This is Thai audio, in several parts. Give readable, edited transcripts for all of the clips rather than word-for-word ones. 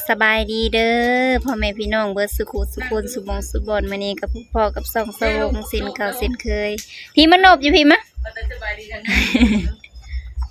สบายดีเด้อพ่อแม่พี่น้องเบิดสุขุสุคนสุบงสุบอนมื้อนี้กับพวกพ่อกับส่องสวงสินเก่าสินเคยพี่มานบอยู่พี่มะ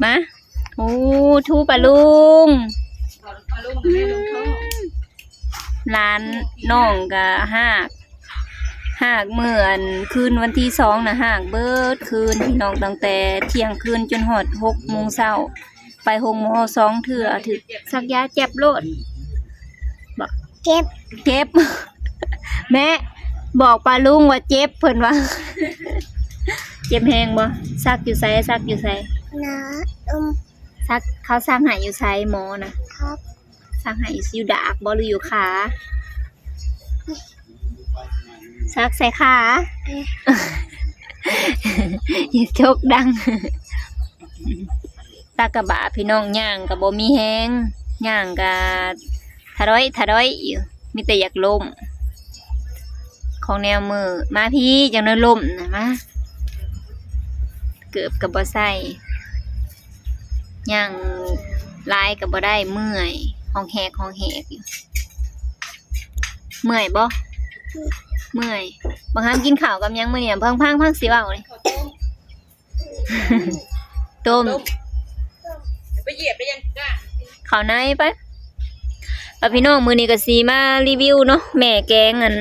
มาโอ้ทูปะลุงร้านน้องก็หากเมื่อนคืนวันที่2นะหากเบิดคืนพี่น้องตั้งแต่เที่ยงคืนจนฮอด6 โมงเช้าไปโรงหมอ2 เทื่อถึกซักยาเจ็บโลดบอกเจ็บ แม่บอกปลาลุงว่าเจ็บเพิ่นว่า เจ็บแฮงบ่ซักอยู่ไสซักอยู่ไสนะซักเขาซักให้อยู่ไสหมอนะครับซักให้อยู่ดากบ่หรืออยู่ขาซักใส่ขาอย่าจกดังตากระบะพี่น้องย่างก็บ่มีแฮงย่างก็ทะร้อยอยู่มีแต่อยากล้มของแนวมือมาพี่จังน้อยล้มนะมาเกือบกับบ่ใส่ย่างลายกับบ่ได้เมื่อยห้องแหกอยู่เมื่อยบ่เมื่อยบางครั้งกินข้าวกับยังมื้อเนี่ยพังสิเว้าเลยต้มไปเหยียบได้ยังจ้าข้าวในไปพี่น้องมื้อนี้ก็สิมารีวิวเนาะแม่แกงอัน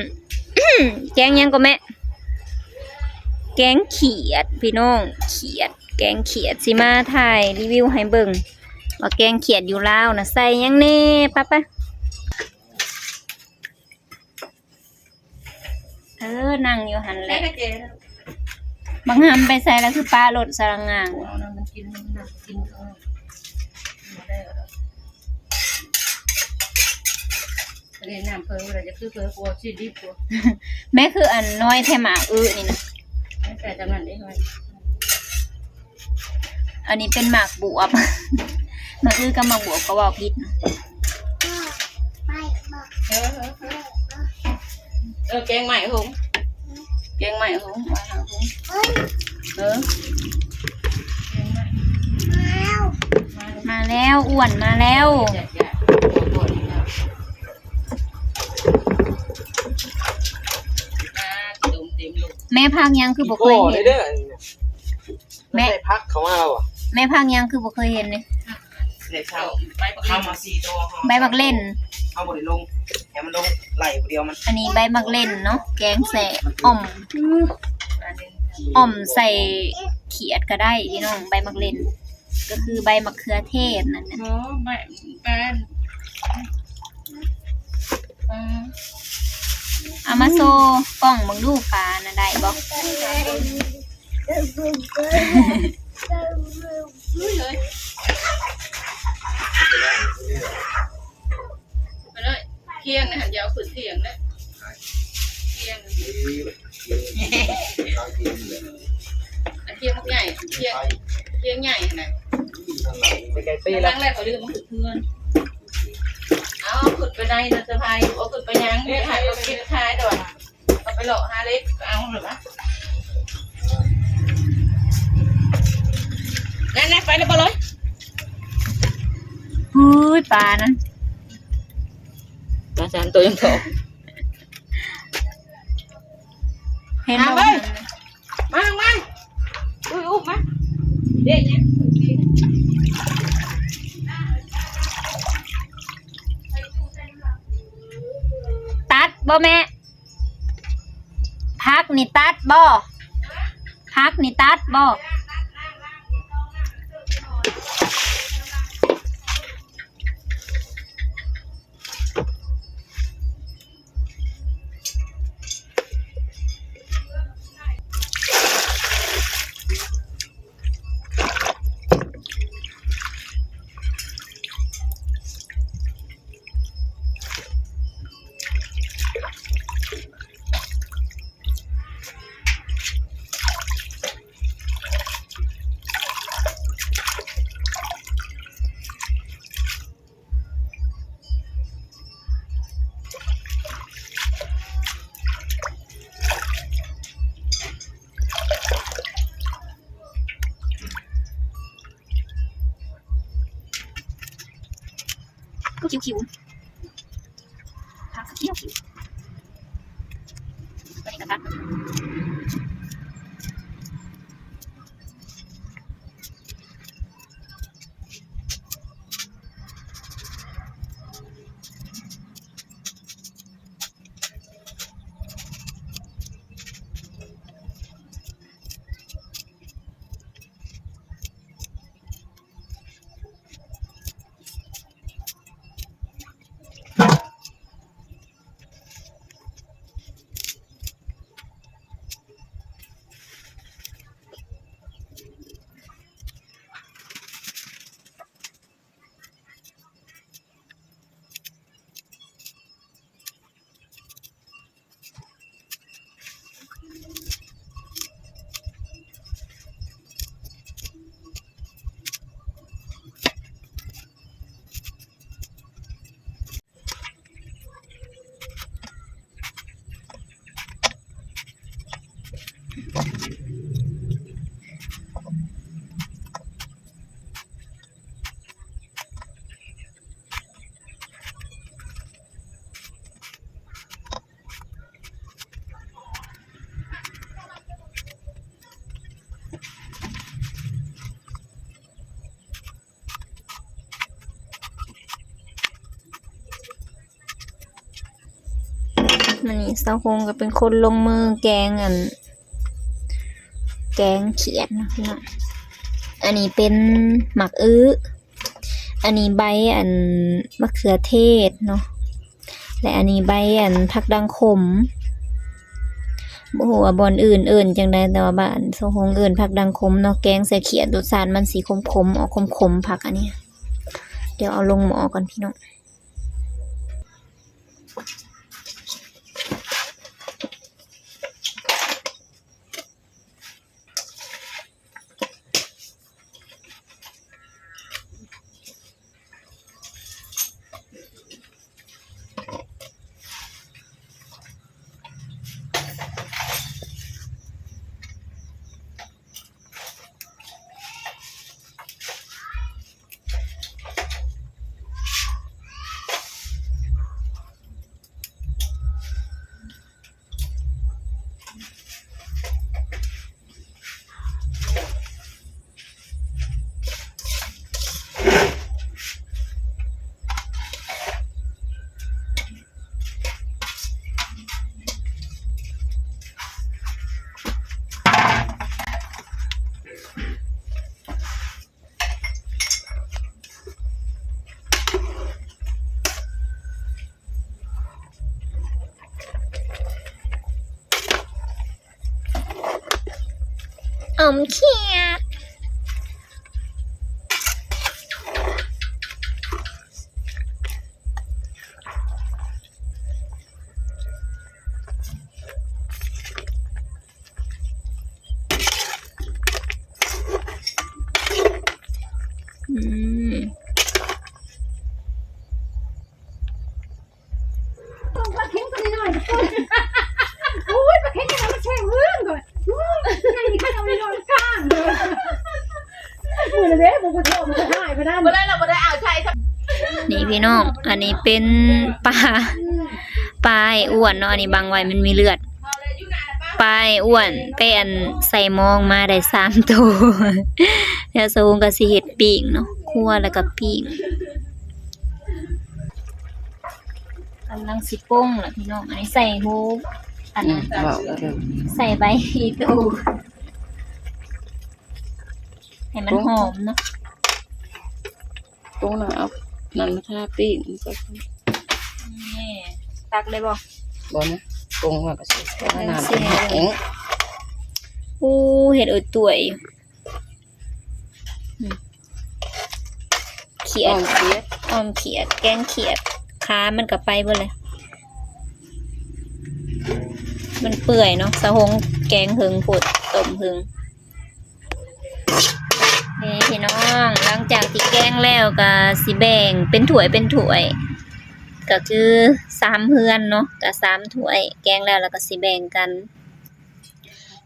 แกงยังก็แม่แกงเขียดพี่น้องแกงเขียดสิมาถ่ายรีวิวให้เบิ่งว่าแกงเขียดอยู่ลาวนะใส่ยังแน่ปะนั่งอยู่หันแหละบางหำไปใส่แล้วคือปลาหลดสลังงางมันกินเรียนน้ำเพลิงอะไรจะคือเพลิงกลัวชีดิบกลัวแม่คืออันน้อยแท่หมานี่นะแต่จำนั้นได้ไหมอันนี้เป็นหมากบวบ หมากกับหมากบวบก็ว่าพิษนะแกงใหม่หงแกงใหม่หงมาหาหงมาแล้วอ้วนมาแล้วแม่พักยังคือบ่เคยเห็นแม่พักเขามาแล้วอ่ะแม่พักยังคือบ่เคยเห็นเลยในเช้าเข้ามา4 ตัวใบมักเล่นเอาบ่ได้ลงแถมมันลงไหลผู้เดียวมันอันนี้ใบมักเล่นเนาะแกงแส่อ่อมใส่เขียดก็ได้พี่น้องใบมักเล่นก็คือใบมะเขือเทศนั่นน่ะใบแป้นเอามาโซกล้องมึงดูปลาน่ะได้บ่ไปเลยเที่ยงนะเดี๋ยวขึ้นเที่ยงเลยเที่ยงมันใหญ่เที่ยงใหญ่ไหนครั้งแรกเขาเรียกมันขึ้นเพื่อนเอาขึ้นไปในนะสะพายเอาขึ้นไปยังไม่หายไปกินท้ายแต่ว่าเอาไปหลอกฮาเล็กเอาหรือวะนั่นไปเลยไปเลยปลานั้นปลาจานตัวยังโตเห็นไหมมาอุ้มมาเด็กเนี่ยตัดบ่แม่พักนี่ตัดบ่พักนี่ตัดบ่คิว พักเที่ยวไปกันพักมันนี่เสาคงก็เป็นคนลงมือแกงแกงเขียดนะพี่น้องอันนี้เป็นหมักอันนี้ใบมะเขือเทศเนาะและอันนี้ใบผักดังขมบ่ฮู้ว่าบ่อนอื่นเอิ้นจังได๋แต่ว่าบ้านเสาคงเอิ้นผักดังขมเนาะแกงใส่เขียดรสชาติมันสิขมๆออกขมๆผักอันนี้เดี๋ยวเอาลงหม้อก่อนพี่น้องเขียดปลาเค็งตัวนี้หน่อยโอ้ยปลาเค็งนี่มันแช่งเรื่องก่อนไงนี่ข้าเอาไปนอนข้างเลยมือเลยเด้บุกโถมันจะหายไปนั่น บ่ได้เราบ่ได้เอาใช้ นี่พี่น้องอันนี้เป็นปลาไอ้อ้วนเนาะอันนี้บางไว้มันมีเลือดปลาไอ้อ้วนเป็นใส่มองมาได้3ตัวแล้วสูงก็สิเฮ็ดปิ้งเนาะคั่วแล้วก็ปิ้งกำลังสิป่งล่ะพี่น้องอันนี้ใส่หูอันนั้นใส่ใบอีตูให้มันหอมเนาะ ตรงน่ะเอานั่นมาทาปิ้งก็ นี่ตักเลยบ่ บ่นะตรงว่าก็สิขนาดแข็ง อู้เห็ดอดตัวยเขียดอ้อมเขียดแกงเขียดขามันก็ไปเบ่เลยมันเปื่อยเนาะสะหงแกงหึงปดต้มหึงนี่พี่น้องหลังจากที่แกงแล้วก็สิแบ่งเป็นถ้วยก็คือ3เฮือนเนาะก็3ถ้วยแกงแล้วก็สิแบ่งกัน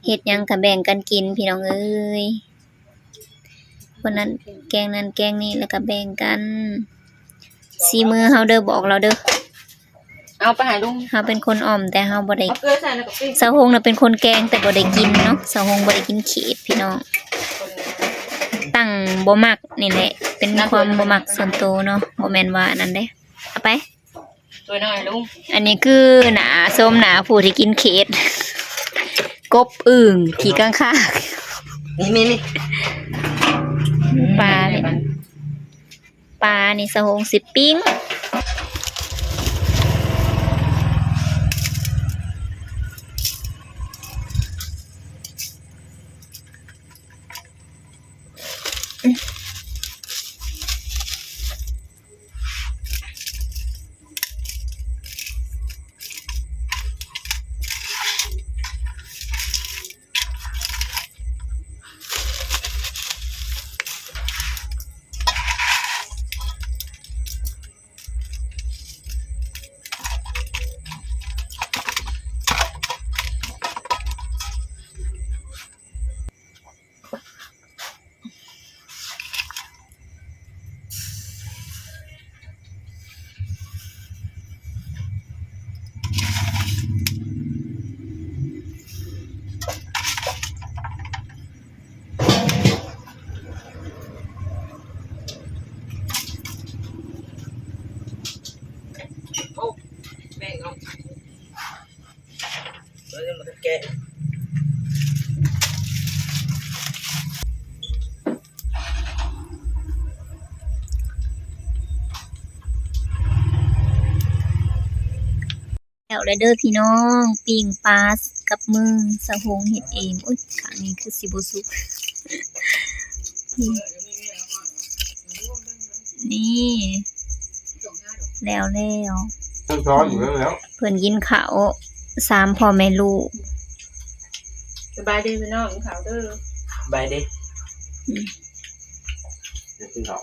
เฮ็ดหยังก็แบ่งกันกินพี่น้องเอ้ยคนนั้นแกงนั้นแกงนี้แล้วก็แบ่งกันสีมือเฮาเด้อบอกเราเด้อ เอาไปหาลุง เฮาเป็นคนอ่อมแต่เฮาบ่ได้ เอาเกลือใส่แล้วก็ปิ้ง สาวหงน่ะเป็นคนแกงแต่บ่ได้กินเนาะสาวหงบ่ได้กินเขีดพี่น้องตั้งบ่มักนี่แหละเป็นความบ่มักส่วนตัวเนาะบ่แม่นว่านั่นเด้เอาไป ตัวน้อยลุง อันนี้คือหนาส้มหนาผู้ที่กินเขีดกบอึ่งขี่กังคาก นี่ ปลาเนี่ยปลานี่สะหงสิปิ้งแม่งเอาแล้วมันจะแกะ แล้วเด้อพี่น้องปิ้งปลากับมือสะหงเฮ็ดเองอุ้ยข้างนี้คือสิบ่สุกนี่แล้ว ต้องช้อนอยู่แล้ว เพิ่นกินข้าว3พ่อแม่ลูก สบายดีพี่น้องขาวเด้อ ใบเด้ เดี๋ยวกินเขา